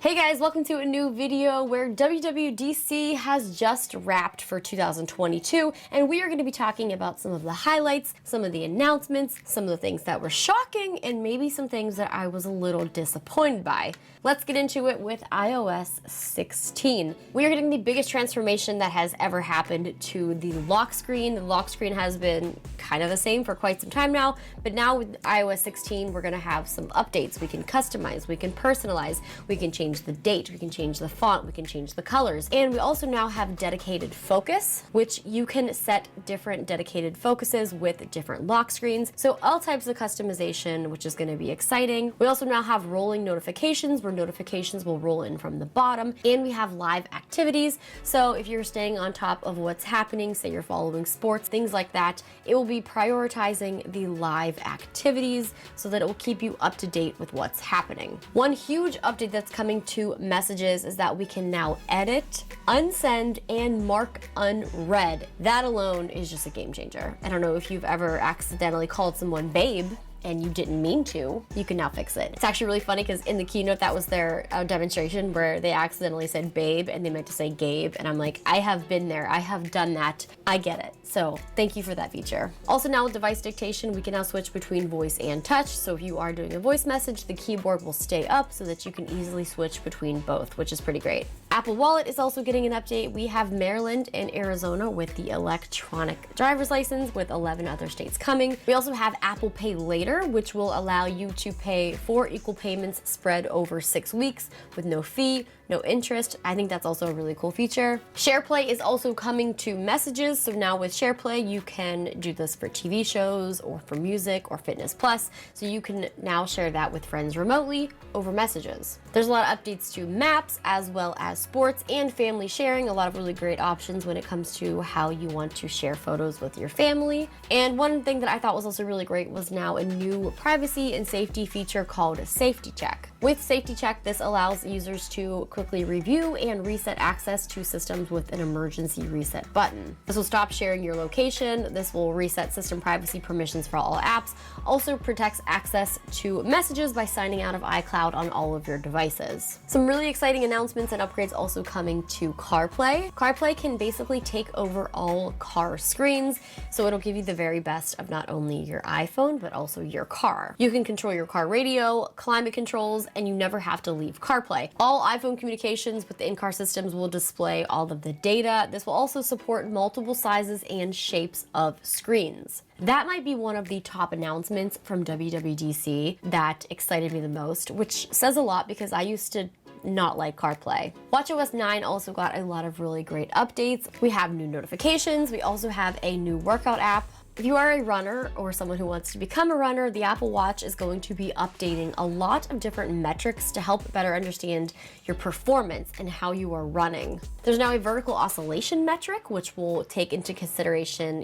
Hey guys, welcome to a new video where WWDC has just wrapped for 2022, and we are going to be talking about some of the highlights, some of the announcements, some of the things that were shocking, and maybe some things that I was a little disappointed by. Let's get into it with iOS 16. We are getting the biggest transformation that has ever happened to the lock screen. The lock screen has been kind of the same for quite some time now, but now with iOS 16, we're going to have some updates. We can customize, we can personalize, we can change the date, we can change the font, we can change the colors, and we also now have dedicated focus, which you can set different dedicated focuses with different lock screens. So all types of customization, which is going to be exciting. We also now have rolling notifications, where notifications will roll in from the bottom, and we have live activities. So if you're staying on top of what's happening, say you're following sports, things like that, it will be prioritizing the live activities so that it will keep you up to date with what's happening. One huge update that's coming to messages is that we can now edit, unsend, and mark unread. That alone is just a game changer. I don't know if you've ever accidentally called someone babe and you didn't mean to, you can now fix it. It's actually really funny because in the keynote, that was their demonstration where they accidentally said babe and they meant to say Gabe. And I'm like, I have been there, I have done that, I get it. So thank you for that feature. Also now with device dictation, we can now switch between voice and touch. So if you are doing a voice message, the keyboard will stay up so that you can easily switch between both, which is pretty great. Apple Wallet is also getting an update. We have Maryland and Arizona with the electronic driver's license, with 11 other states coming. We also have Apple Pay Later, which will allow you to pay 4 equal payments spread over 6 weeks with no fee, no interest. I think that's also a really cool feature. SharePlay is also coming to messages. So now with SharePlay, you can do this for TV shows or for music or Fitness Plus. So you can now share that with friends remotely over messages. There's a lot of updates to Maps as well as sports and family sharing. A lot of really great options when it comes to how you want to share photos with your family. And one thing that I thought was also really great was now a new privacy and safety feature called Safety Check. With Safety Check, this allows users to quickly review and reset access to systems with an emergency reset button. This will stop sharing your location. This will reset system privacy permissions for all apps. Also protects access to messages by signing out of iCloud on all of your devices. Some really exciting announcements and upgrades also coming to CarPlay. CarPlay can basically take over all car screens, so it'll give you the very best of not only your iPhone, but also your car. You can control your car radio, climate controls, and you never have to leave CarPlay. All iPhone communications with the in-car systems will display all of the data. This will also support multiple sizes and shapes of screens. That might be one of the top announcements from WWDC that excited me the most, which says a lot because I used to not like CarPlay. WatchOS 9 also got a lot of really great updates. We have new notifications. We also have a new workout app. If you are a runner or someone who wants to become a runner, the Apple Watch is going to be updating a lot of different metrics to help better understand your performance and how you are running. There's now a vertical oscillation metric, which will take into consideration,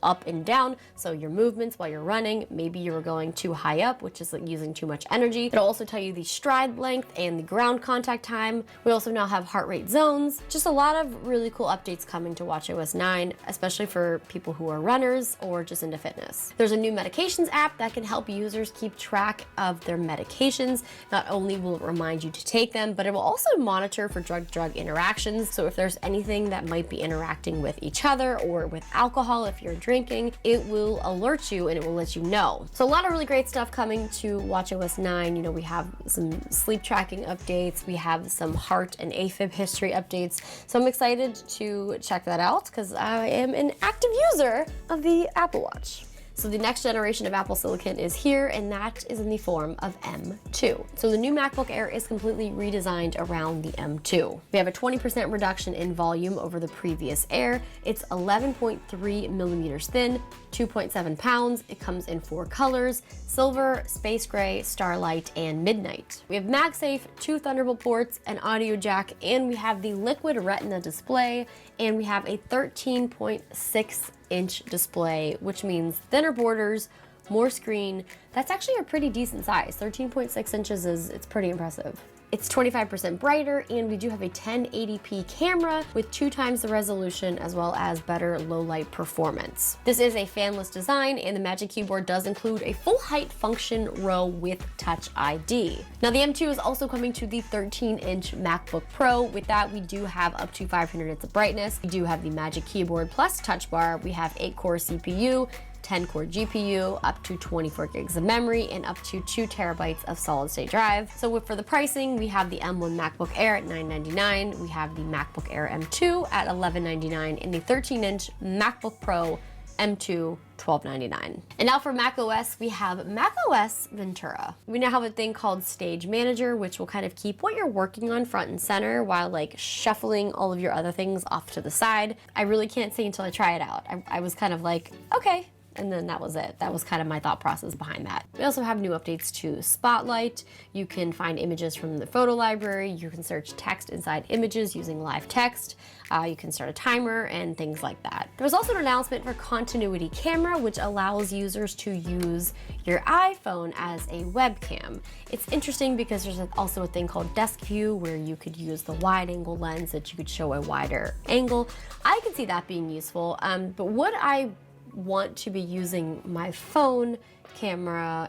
up and down. So your movements while you're running, maybe you were going too high up, which is using too much energy. It'll also tell you the stride length and the ground contact time. We also now have heart rate zones. Just a lot of really cool updates coming to WatchOS 9, especially for people who are runners or just into fitness. There's a new medications app that can help users keep track of their medications. Not only will it remind you to take them, but it will also monitor for drug-drug interactions. So if there's anything that might be interacting with each other or with alcohol, if you're drinking, it will alert you and it will let you know. So a lot of really great stuff coming to WatchOS 9. We have some sleep tracking updates. We have some heart and AFib history updates. So I'm excited to check that out because I am an active user of the Apple Watch. So the next generation of Apple Silicon is here, and that is in the form of M2. So the new MacBook Air is completely redesigned around the M2. We have a 20% reduction in volume over the previous Air. It's 11.3 millimeters thin, 2.7 pounds. It comes in 4 colors: silver, space gray, starlight, and midnight. We have MagSafe, 2 Thunderbolt ports, an audio jack, and we have the liquid retina display, and we have a 13.6-inch display, which means thinner borders, more screen. That's actually a pretty decent size. 13.6 inches it's pretty impressive. It's 25% brighter, and we do have a 1080p camera with 2 times the resolution, as well as better low light performance. This is a fanless design, and the Magic Keyboard does include a full height function row with Touch ID. Now the M2 is also coming to the 13-inch MacBook Pro. With that, we do have up to 500 nits of brightness. We do have the Magic Keyboard plus Touch Bar. We have 8-core CPU, 10-core GPU, up to 24 gigs of memory, and up to 2 terabytes of solid-state drive. So for the pricing, we have the M1 MacBook Air at $999, we have the MacBook Air M2 at $1199, and the 13-inch MacBook Pro M2 $1299. And now for macOS, we have macOS Ventura. We now have a thing called Stage Manager, which will kind of keep what you're working on front and center while like shuffling all of your other things off to the side. I really can't say until I try it out. I was kind of like, okay. And then that was it. That was kind of my thought process behind that. We also have new updates to Spotlight. You can find images from the photo library. You can search text inside images using live text. You can start a timer and things like that. There was also an announcement for Continuity Camera, which allows users to use your iPhone as a webcam. It's interesting because there's also a thing called Desk View where you could use the wide angle lens that you could show a wider angle. I could see that being useful, but would I want to be using my phone camera,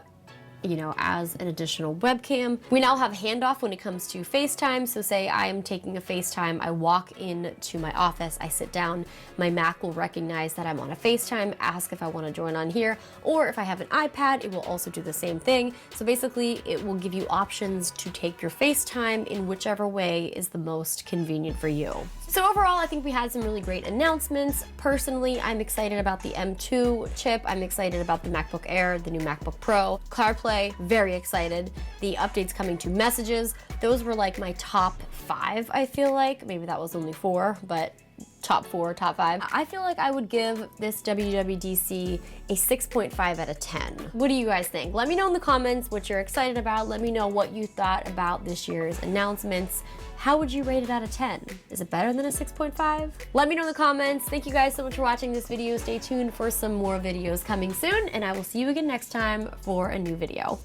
you know, as an additional webcam? We now have handoff when it comes to FaceTime. So say I am taking a FaceTime, I walk into my office, I sit down, my Mac will recognize that I'm on a FaceTime, ask if I want to join on here, or if I have an iPad, it will also do the same thing. So basically it will give you options to take your FaceTime in whichever way is the most convenient for you. So overall, I think we had some really great announcements. Personally, I'm excited about the M2 chip. I'm excited about the MacBook Air, the new MacBook Pro. CarPlay, very excited. The updates coming to Messages, those were like my top 5, I feel like. Maybe that was only 4, but top 4, top 5. I feel like I would give this WWDC a 6.5 out of 10. What do you guys think? Let me know in the comments what you're excited about. Let me know what you thought about this year's announcements. How would you rate it out of 10? Is it better than a 6.5? Let me know in the comments. Thank you guys so much for watching this video. Stay tuned for some more videos coming soon, and I will see you again next time for a new video.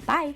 Bye.